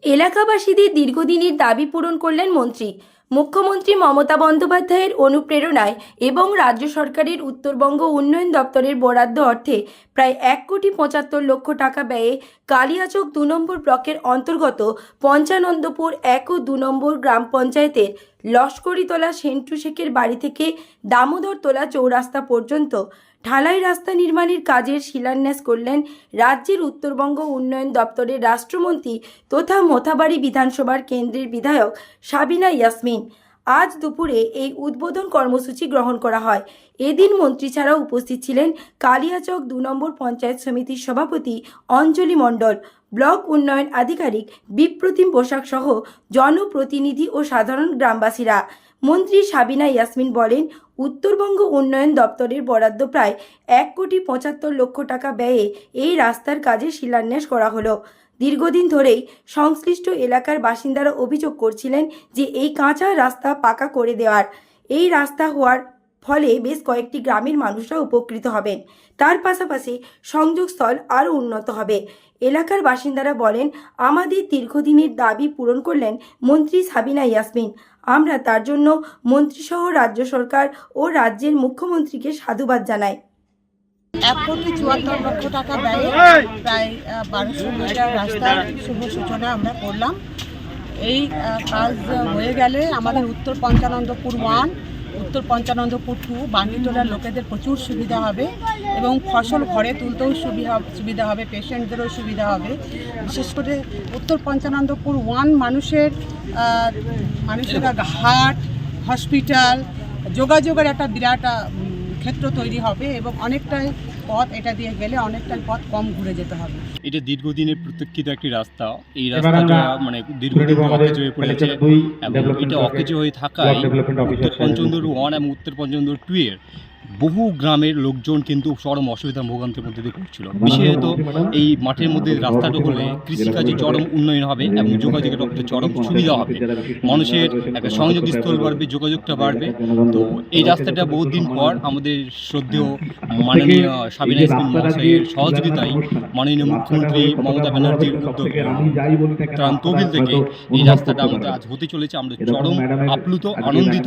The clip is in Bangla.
এলাকাবাসীদের দীর্ঘদিনের দাবি পূরণ করলেন মন্ত্রী। মুখ্যমন্ত্রী মমতা বন্দ্যোপাধ্যায়ের অনুপ্রেরণায় এবং রাজ্য সরকারের উত্তরবঙ্গ উন্নয়ন দপ্তরের বরাদ্দ অর্থে প্রায় 1,75,00,000 টাকা ব্যয়ে কালিয়াচক 2 নম্বর ব্লকের অন্তর্গত পঞ্চানন্দপুর 1 ও 2 নম্বর গ্রাম পঞ্চায়েতের লস্করিতলা সেন্টু শেখের বাড়ি থেকে দামোদরতলা চৌরাস্তা পর্যন্ত ঢালাই রাস্তা নির্মাণের কাজের শিলান্যাস করলেন রাজ্যের উত্তরবঙ্গ উন্নয়ন দপ্তরের রাষ্ট্রমন্ত্রী তথা মোথাবাড়ি বিধানসভার কেন্দ্রের বিধায়ক সাবিনা ইয়াসমিন। আজ দুপুরে এই উদ্বোধন কর্মসূচি গ্রহণ করা হয়। এদিন মন্ত্রী ছাড়াও উপস্থিত ছিলেন কালিয়াচক 2 নম্বর পঞ্চায়েত সমিতির সভাপতি অঞ্জলি মণ্ডল, ব্লক উন্নয়ন আধিকারিক বিপ্রতিম বসাক সহ জনপ্রতিনিধি ও সাধারণ গ্রামবাসীরা। মন্ত্রী সাবিনা ইয়াসমিন বলেন, উত্তরবঙ্গ উন্নয়ন দপ্তরের বরাদ্দ প্রায় 1,75,00,000 টাকা ব্যয়ে এই রাস্তার কাজে শিলান্যাস করা হলো। দীর্ঘদিন ধরেই সংশ্লিষ্ট এলাকার বাসিন্দারা অভিযোগ করছিলেন যে এই কাঁচা রাস্তা পাকা করে দেওয়ার এই রাস্তা হওয়ার ফলে বেশ কয়েকটি গ্রামের মানুষরা উপকৃত হবেন। তার পাশাপাশি সংযোগস্থল আরও উন্নত হবে। এলাকার বাসিন্দারা বলেন, আমাদের দীর্ঘদিনের দাবি পূরণ করলেন মন্ত্রী সাবিনা ইয়াসমিন। আমরা তার জন্য মন্ত্রীসহ রাজ্য সরকার ও রাজ্যের মুখ্যমন্ত্রীকে সাধুবাদ জানাই। 1,74,00,000 টাকা ব্যয়ে প্রায় 1200 মিটার রাস্তার শুভ সূচনা আমরা করলাম। এই কাজ হয়ে গেলে আমাদের উত্তর পঞ্চানন্দপুর 1, উত্তর পঞ্চানন্দপুর 2, বান্ডিটোলার লোকেদের প্রচুর সুবিধা হবে এবং ফসল ঘরে তুলতেও সুবিধা হবে, পেশেন্টদেরও সুবিধা হবে। বিশেষ করে উত্তর পঞ্চানন্দপুর 1 মানুষের হাট, হসপিটাল, যোগাযোগের একটা বিরাট ক্ষেত্র তৈরি হবে এবং অনেকটাই পথ এটা দিয়ে গেলে অনেকটাই পথ কম ঘুরে যেতে হবে। এটা দীর্ঘদিনের প্রতীক্ষিত একটি রাস্তা। এই রাস্তাটা মানে দীর্ঘদিন অকেজো হয়ে পড়েছে এবং এটা অকেজো হয়ে থাকায় উত্তর পঞ্চন্দর 1 এবং উত্তর পঞ্চন্দর 2 এর বহু গ্রামের লোকজন কিন্তু চরম অসুবিধা ভোগান্তির মধ্যে দিয়ে পড়ছিল। বিশেষত এই মাঠের মধ্যে রাস্তাটা হলে কৃষিকাজে চরম উন্নয়ন হবে এবং যোগাযোগের একটা চরম সুবিধা হবে, মানুষের একটা সংযোগস্থল বাড়বে, যোগাযোগটা বাড়বে। তো এই রাস্তাটা বহুদিন পর আমাদের শ্রদ্ধেয় মাননীয় সাবিনা ইয়াসমিন মহাশয়ের সহযোগিতায় মাননীয় মুখ্যমন্ত্রী মমতা ব্যানার্জির উদ্যোগে ত্রাণ তহবিল থেকে এই রাস্তাটা আমাদের আজ হতে চলেছে। আমরা চরম আপ্লুত, আনন্দিত।